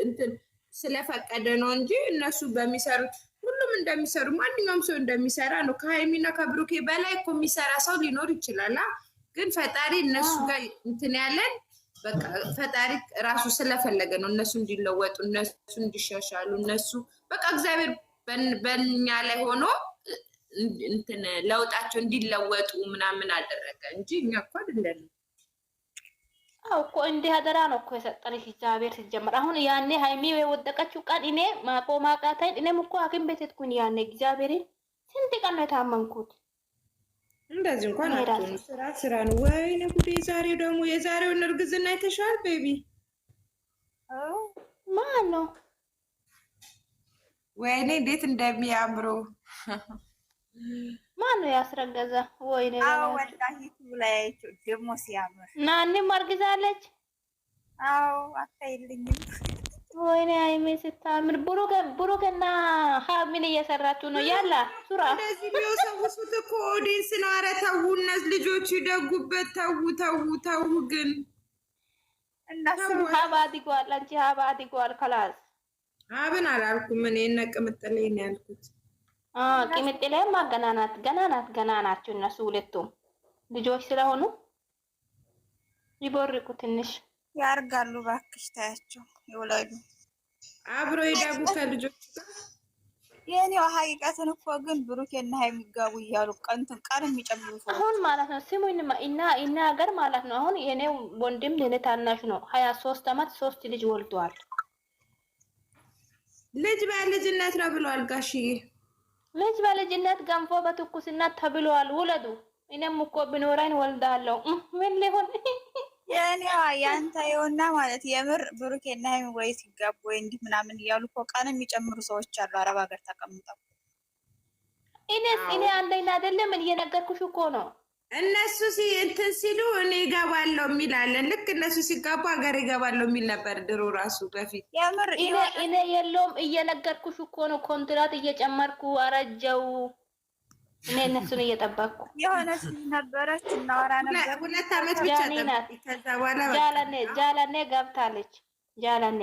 እንትን ስለፈቀደ ነው እንጂ እነሱ በሚሰሩት ሁሉም እንደሚሰሩ ማንኛውም ሰው እንደሚሰራ ነው። ከሃይሚና ከብሩኬ በላይ እኮ የሚሰራ ሰው ሊኖር ይችላል። ግን ፈጣሪ እነሱ ጋር እንትን ያለን በቃ ፈጣሪ ራሱ ስለፈለገ ነው እነሱ እንዲለወጡ፣ እነሱ እንዲሻሻሉ፣ እነሱ በቃ እግዚአብሔር በእኛ ላይ ሆኖ እንትን ለውጣቸው እንዲለወጡ ምናምን አደረገ እንጂ እኛ እኮ አይደለም። አው እኮ እንዲህ አደራ ነው እኮ የሰጠንሽ እግዚአብሔር ሲጀመር። አሁን ያኔ ሃይሚ የወደቀችው ቀን እኔ ማቆም አቃተኝ። እኔም እኮ ሐኪም ቤት ሄድኩኝ ያኔ እግዚአብሔርን ስንት ቀን ነው የታመምኩት። እንደዚህ እንኳን አትሆኑ። ስራ ነው። ወይኔ ጉዴ! ዛሬው ደግሞ የዛሬውን እርግዝና አይተሻል ቤቢ? ማን ነው? ወይኔ እንዴት እንደሚያምሩ! ማን ነው ያስረገዘ? ወይኔ ወላሂ ትብላይቸው ደግሞ ሲያምር ናንም አርግዛለች። አዎ አታይልኝም። ወይኔ አይሜ ስታምር። ብሩክና ሀሚን እየሰራችሁ ነው ያላ ሱራ እንደዚህ ቢወሰውሱት እኮ ኦዲንስ ነው። ኧረ ተው እነዚህ ልጆቹ ይደጉበት። ተው ግን እናሱ ሀባድ ይጓል አንቺ ሀባድ ይጓል ከላስ አብን አላልኩም እኔ እነ ቅምጥሌ ነው ያልኩት። ቅምጥሌ ገና ናቸው እነሱ ሁለቱም ልጆች ስለሆኑ ይቦርቁ ትንሽ ያርጋሉ። ባክሽ ታያቸው ይወላዱ አብሮ ይዳጉ ከልጆቹ ጋር። የኔው ሀቂቀትን እኮ ግን ብሩኬና የሚጋቡ እያሉ ቀን የሚጨምሩ ሰው አሁን ማለት ነው። ስሙኝማ እና ሀገር ማለት ነው። አሁን የኔው ወንድም የኔ ታናሽ ነው 23 አመት 3 ልጅ ወልዷል። ልጅ በልጅነት ነው ብለዋል ጋሽዬ። ልጅ በልጅነት ገንፎ በትኩስነት ተብሏል። ውለዱ። እኔም እኮ ብኖረኝ ወልዳለሁ። ምን ሊሆን የኔዋ ያንተ የውና ማለት የምር ብሩኬና ሀይሚ ወይ ሲጋቡ ወይ እንዲህ ምናምን እያሉ እኮ ቀን የሚጨምሩ ሰዎች አሉ አረብ ሀገር ተቀምጠው። እኔ አንደኛ አይደለም እየነገርኩሽ እኮ ነው። እነሱ እንትን ሲሉ እኔ እገባለሁ የሚላለን ልክ እነሱ ሲጋቡ ሀገር ይገባለሁ የሚል ነበር ድሮ ራሱ በፊት። የምር እኔ የለውም እየነገርኩሽ እኮ ነው። ኮንትራት እየጨመርኩ አረጀው። እኔ እነሱን እየጠበቅኩ የሆነ ነበረች እናወራ ነበር። 2 አመት ብቻ ከዛ በኋላ ጃለኔ ገብታለች። ጃለኔ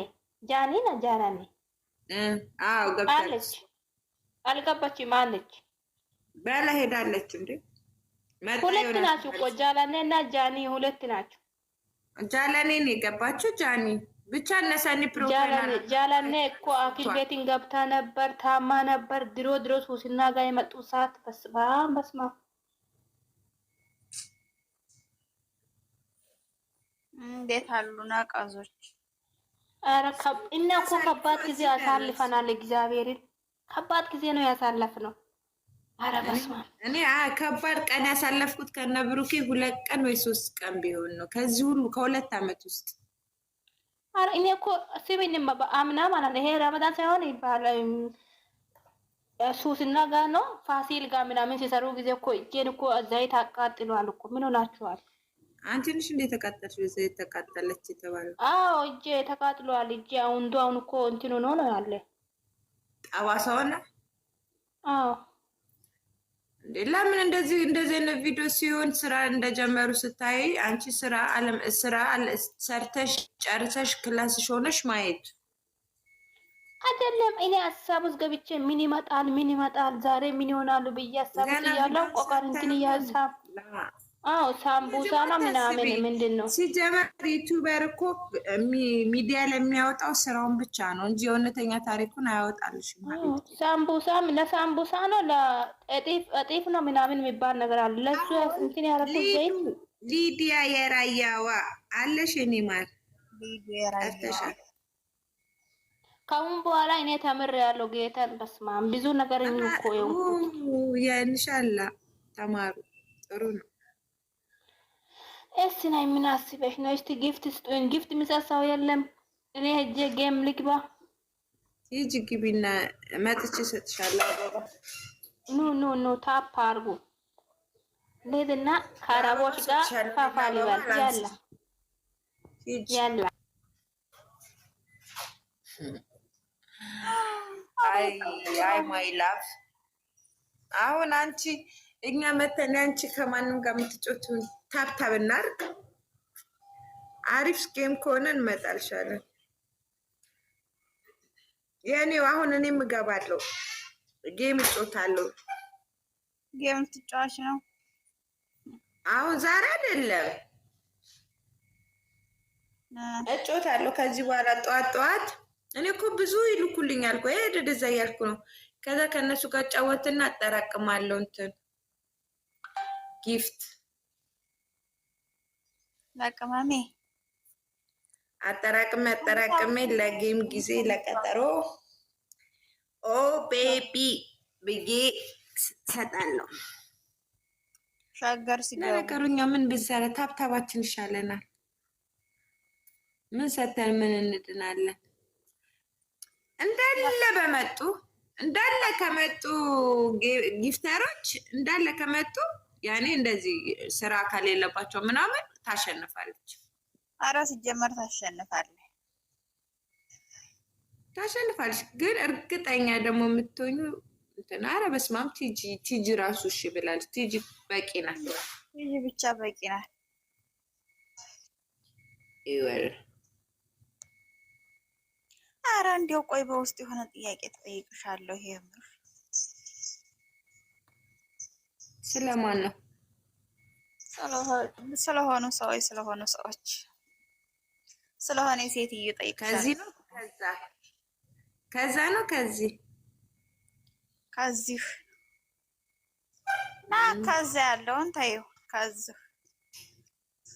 አዎ ገብታለች። አልገባችም አለች በላ ሄዳለች እንዴ? ሁለት ናቸው እኮ ጃለኔ እና ጃኒ ሁለት ናቸው። ጃለኔ ነው የገባችው። ጃኒ ብቻ እነሰኒ ፕሮግራም ጃለኔ እኮ ሐኪም ቤትን ገብታ ነበር፣ ታማ ነበር። ድሮ ሱስና ጋር የመጡ ሰዓት በስማ እንዴት አሉ ናቃዞች። ኧረ እና እኮ ከባድ ጊዜ አሳልፈናል። እግዚአብሔርን ከባድ ጊዜ ነው ያሳለፍነው። ኧረ በስመ አብ እኔ ከባድ ቀን ያሳለፍኩት ከነ ብሩኬ 2 ቀን ወይ 3 ቀን ቢሆን ነው ከዚህ ሁሉ ከ2 አመት ውስጥ። ኧረ እኔ እኮ ሲብኝም አምና ማለት ነው ይሄ ረመዳን ሳይሆን ይባላል ሱስና ጋር ነው ፋሲል ጋር ምናምን ሲሰሩ ጊዜ እኮ እጄን እኮ ዘይት አቃጥሏል እኮ። ምን ሆናችኋል? አንቺ ነሽ እንደ ተቃጠልሽ ዘይት ተቃጠለች የተባለው? አዎ እጄ ተቃጥሏል። እጄ አሁን እኮ እንትን ሆኖ ነው ያለ ጠባሳ ሆነ። አዎ ለምን እንደዚህ አይነት ቪዲዮ ሲሆን ስራ እንደጀመሩ ስታይ አንቺ ስራ ሰርተሽ ጨርሰሽ ክላስሽ ሆነሽ ማየት አይደለም። እኔ ሀሳብ ውስጥ ገብቼ ምን ይመጣል ዛሬ ምን ይሆናሉ ብዬ ሀሳብ ውስጥ እያለሁ ቆቃር እንትን እያሳብ ሳምቡሳ ነው ምናምን ምንድን ነው ሲጀመር ዩቲዩበር እኮ ሚዲያ ለሚያወጣው ስራውን ብቻ ነው እንጂ የእውነተኛ ታሪኩን አያወጣልሽም ማለት ሳምቡሳም ለሳምቡሳ ነው ለእጢፍ ነው ምናምን የሚባል ነገር አለ። ለሱ እንትን ያረኩት ዘይት ሊዲያ የራያዋ አለሽ እኔ ማር ሊዲያ የራያዋ ካሁን በኋላ እኔ ተምሬያለሁ። ጌታን በስማም ብዙ ነገር እኮ የኢንሻአላ ተማሩ። ጥሩ ነው። እስቲ ናይ ምን አስበሽ ነው? እስቲ ጊፍት ስጡኝ። ጊፍት የሚሰሳው የለም። እኔ ሄጄ ጌም ልግባ። ሂጂ ግቢና መጥቼ እሰጥሻለሁ አበባ። ኑ ታፕ አርጉ። ለደና ካራቦች ጋር ፋፋሊ ባል ያላ አይ ማይ ላቭ አሁን አንቺ እኛ መተን አንቺ ከማንም ጋር የምትጮቱ ታብታብ እናድርግ። አሪፍ ጌም ከሆነ እንመጣልሻለን። የኔው አሁን እኔም እገባለሁ ጌም እጮታለሁ። ጌም ትጫዋች ነው አሁን ዛሬ አይደለም እጮታለሁ። ከዚህ በኋላ ጠዋት እኔ እኮ ብዙ ይልኩልኛል እኮ እንደዛ እያልኩ ነው። ከዛ ከእነሱ ጋር ጫወትና አጠራቅማለሁ እንትን ጊፍት ለቅመሜ አጠራቅሜ ለጌም ጊዜ ለቀጠሮ ኦ ቤቢ ብዬ ሰጣለሁ። ሻገር ሲገቡ ለነገሩኛ ምን ብንሰራ ታብታባችን ይሻለናል። ምን ሰተን ምን እንድናለን? እንዳለ ከመጡ ጊፍተሮች እንዳለ ከመጡ ያኔ እንደዚህ ስራ ከሌለባቸው ምናምን ታሸንፋለች። አረ ሲጀመር ታሸንፋለች። ግን እርግጠኛ ደግሞ የምትሆኙ እንትን አረ በስመ አብ ቲጂ ራሱ እሺ ብላለች። ቲጂ በቂ ናት። ቲጂ ብቻ በቂ ናት። ይወል አረ እንዲያው ቆይ በውስጥ የሆነ ጥያቄ ትጠይቅሻለሁ። ይሄ ምር ስለማን ነው? ስለሆኑ ሰዎች ስለሆነ ሴትዮ ጠይቅሻለሁ። ከዚህ ነው ከዛ ነው ከዚህ ና ከዛ ያለውን ታዩ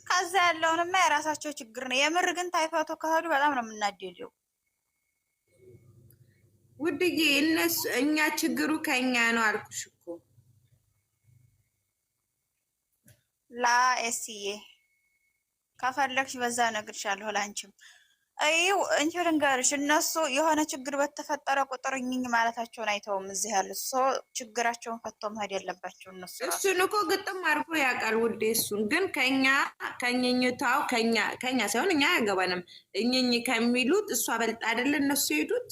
ከዛ ያለውንማ የራሳቸው ችግር ነው። የምር ግን ታይፋቶ ከሄዱ በጣም ነው የምናደደው። ውድዬ እኛ ችግሩ ከኛ ነው አልኩሽ እኮ ኤስዬ ከፈለግሽ በዛ እነግርሻለሁ። ላንቺም አይው እንጂ ልንገርሽ፣ እነሱ የሆነ ችግር በተፈጠረ ቁጥር እኝኝ ማለታቸውን አይተውም። እዚህ ያሉት ሰው ችግራቸውን ፈቶ መሄድ ያለባቸው እነሱ። እሱን እኮ ግጥም አድርጎ ያውቃል ውዴ። እሱን ግን ከኛኝታው ከኛ ሳይሆን እኛ አያገባንም። እኝኝ ከሚሉት እሷ በልጥ አይደለ እነሱ ሄዱት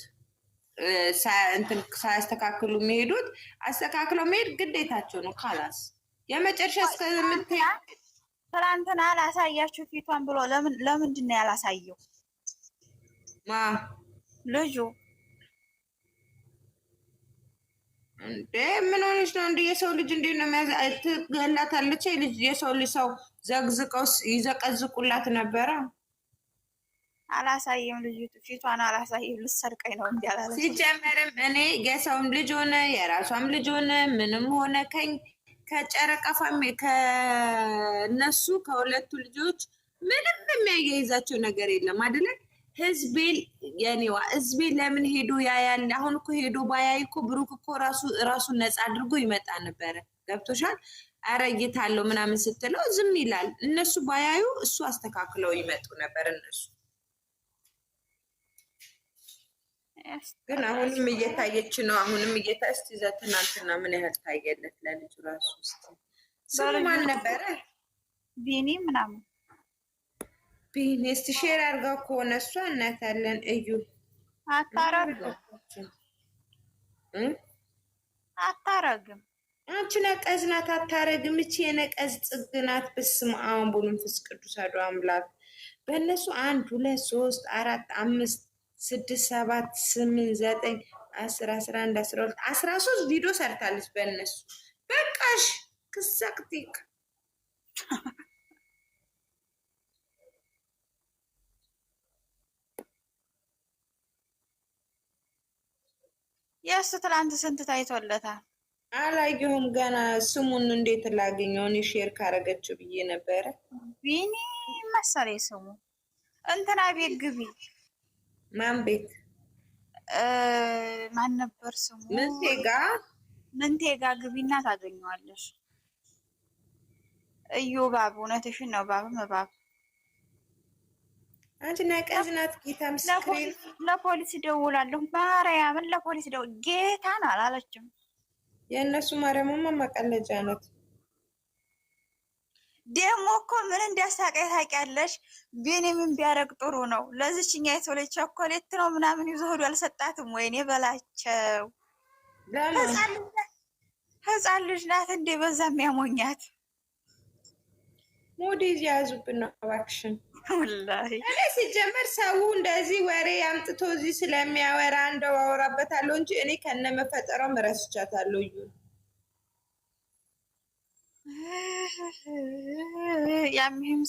እንትን ሳያስተካክሉ የሚሄዱት አስተካክለው መሄድ ግዴታቸው ነው። ካላስ የመጨረሻ እስከምትሄድ ትናንትና አላሳያችሁ ፊቷን ብሎ ለምንድን ነው ያላሳየው? ልጁ እንዴ ምን ሆነች ነው እንዴ? የሰው ልጅ እንዴ ነው ትገላታለች? ልጅ የሰው ልጅ ሰው ዘግዝቀው ይዘቀዝቁላት ነበረ። አላሳየም። ልጅቱ ፊቷን አላሳየም። ልሰርቀኝ ነው እንዴ አላለች። ሲጀመርም እኔ የሰውም ልጅ ሆነ የራሷም ልጅ ሆነ ምንም ሆነ ከጨረቃ ከነሱ ከሁለቱ ልጆች ምንም የሚያያይዛቸው ነገር የለም አይደለ? ህዝቤ ለምን ሄዶ ያያል? አሁን እኮ ሄዶ ባያይ እኮ ብሩክ እኮ ራሱን ነፃ አድርጎ ይመጣ ነበረ። ገብቶሻል? ኧረ እይታለሁ ምናምን ስትለው ዝም ይላል። እነሱ ባያዩ እሱ አስተካክለው ይመጡ ነበር እነሱ። ግን አሁንም እየታየች ነው። እስቲ ትናንትና ምን ያህል ታየለት ለልጁ ራሱ። ስሙ ማን ነበረ? ቢኒ ምናምን ቢኒ። እስቲ ሼር አድርጋው ከሆነ እሷ እናታለን። እዩ አታረግም። አንቺ ነቀዝ ናት። አታረግም። እቺ የነቀዝ ጥግ ናት። በስመ አብ ወወልድ ወመንፈስ ቅዱስ አሐዱ አምላክ። በእነሱ 1 2 3 4 5 6 7 8 9 10 11 12 13 ቪዲዮ ሰርታለች በእነሱ። በቃሽ ክሳክቲክ የእሱ ትላንት ስንት ታይቶለታል? አላየሁም ገና። ስሙን እንዴት ላገኘው? እኔ ሼር ካረገችው ብዬ ነበረ። ቢኒ መሰለኝ ስሙ። እንትና ቤት ግቢ። ማን ቤት? ማን ነበር ስሙ? ምንቴ ጋ ግቢና ታገኘዋለሽ። እዩ ባብ። እውነትሽን ነው። ባብ አንቺ ነቀዝ ናት። ጌታ ምስክሬን። ለፖሊስ ደውላለሁ። ማርያምን ለፖሊስ ደውል። ጌታን አላለችም። የእነሱ ማርያምማ መቀለጃ ናት። ደግሞ እኮ ምን እንዲያሳቀኝ ታውቂያለሽ? ቢኒ ምን ቢያደርግ ጥሩ ነው? ለዚችኛ የተወለች ቸኮሌት ነው ምናምን ይዞ ሄዶ አልሰጣትም። ወይኔ በላቸው። ህፃን ልጅ ናት እንዴ? በዛ የሚያሞኛት ሞዴዝ የያዙብን ነው እባክሽን። ወላሂ እኔ ሲጀመር ሰው እንደዚህ ወሬ አምጥቶ እዚህ ስለሚያወራ እንደው አወራበታለሁ እንጂ እኔ ከነመፈጠሯም እረስቻታለሁ። እዩ ያምሂም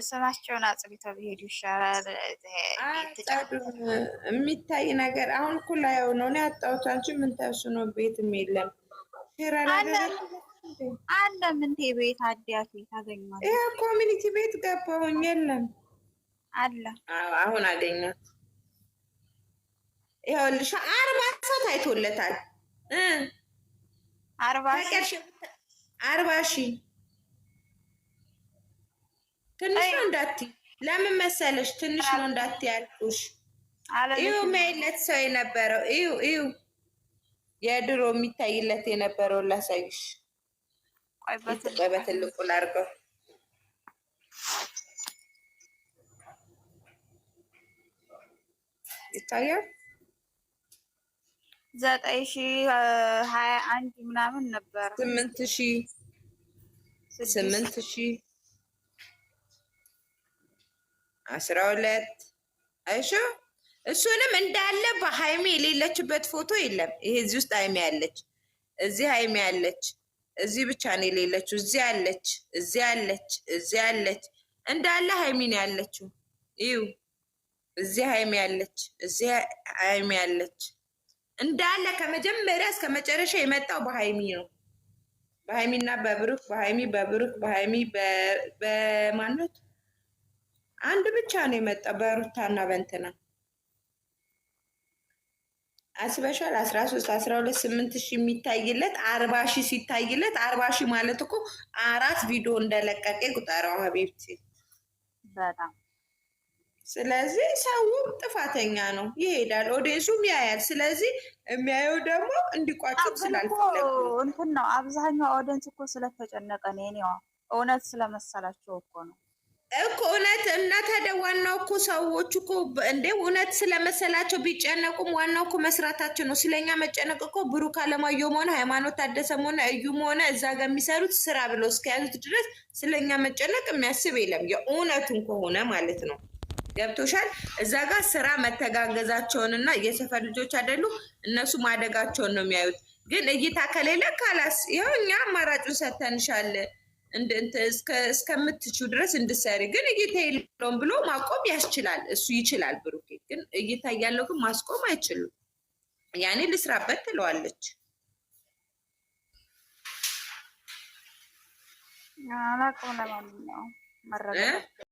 ስማቸውን አጽድተው ቢሄዱ ይሻላል። የሚታይ ነገር አሁን እኮ ላየው ነው። እኔ አጣሁት። አንቺ ምን ታሱ ነው? ቤትም የለም አለ ምንቴ ቤት አዲያት ታገኛለህ? ይሄ ኮሚኒቲ ቤት ገባሁኝ። የለም አለ። አሁን አገኘሁት። ይኸውልሽ 40 ሰው ታይቶለታል። 40 ሺህ ትንሽ ነው እንዳትዪ። ለምን መሰለሽ ትንሽ ነው እንዳትዪ ያልኩሽ። እዩ የሚያይለት ሰው የነበረው እዩ የድሮ የሚታይለት የነበረው ላሳይሽ። በትልቁ ላድርገው። ይታያል። 9,021 ምናምን ነበር። 8,000 12 አይሾ እሱንም እንዳለ በሃይሚ የሌለችበት ፎቶ የለም። ይሄ እዚህ ውስጥ ሃይሚ ያለች፣ እዚህ ሃይሚ ያለች፣ እዚህ ብቻ ነው የሌለችው። እዚህ አለች፣ እዚህ አለች፣ እዚህ አለች። እንዳለ ሃይሚ ነው ያለችው። እዩ እዚህ ሃይሚ ያለች፣ እዚህ ሃይሚ ያለች። እንዳለ ከመጀመሪያ እስከ መጨረሻ የመጣው በሃይሚ ነው። በሃይሚና በብሩክ፣ በሃይሚ በብሩክ፣ በሃይሚ በማነት አንድ ብቻ ነው የመጣው በሩታና በእንትና አስበሻል። 13 12 8,000 የሚታይለት 40 ሺህ ሲታይለት 40 ሺህ ማለት እኮ 4 ቪዲዮ እንደለቀቀ ቁጠራው ሀቢብቲ በጣም። ስለዚህ ሰውም ጥፋተኛ ነው፣ ይሄዳል፣ ኦዲየንሱም ያያል። ስለዚህ የሚያየው ደግሞ እንዲቋጭም ስላልፈለጉ እንትን ነው። አብዛኛው ኦዲየንስ እኮ ስለተጨነቀ ነው። የኔዋ እውነት ስለመሰላቸው እኮ ነው እኮ እውነት። እና ታዲያ ዋናው እኮ ሰዎች እኮ እንዴ እውነት ስለመሰላቸው ቢጨነቁም ዋናው እኮ መስራታቸው ነው። ስለኛ መጨነቅ እኮ ብሩክ አለማየሁም ሆነ ሃይማኖት ታደሰም ሆነ እዩም ሆነ እዛ ጋር የሚሰሩት ስራ ብለው እስከያዙት ድረስ ስለኛ መጨነቅ የሚያስብ የለም። የእውነቱን ከሆነ ማለት ነው። ገብቶሻል? እዛ ጋር ስራ መተጋገዛቸውንና የሰፈር ልጆች አይደሉ እነሱ ማደጋቸውን ነው የሚያዩት። ግን እይታ ከሌለ ካላስ ይኸው እኛ አማራጩን ሰተንሻል እስከምትችው ድረስ እንድሰሪ፣ ግን እይታ የለውም ብሎ ማቆም ያስችላል። እሱ ይችላል። ብሩኬ ግን እይታ እያለው ግን ማስቆም አይችሉም። ያኔ ልስራበት ትለዋለች። አላውቅም። ለማንኛውም መረጋጋት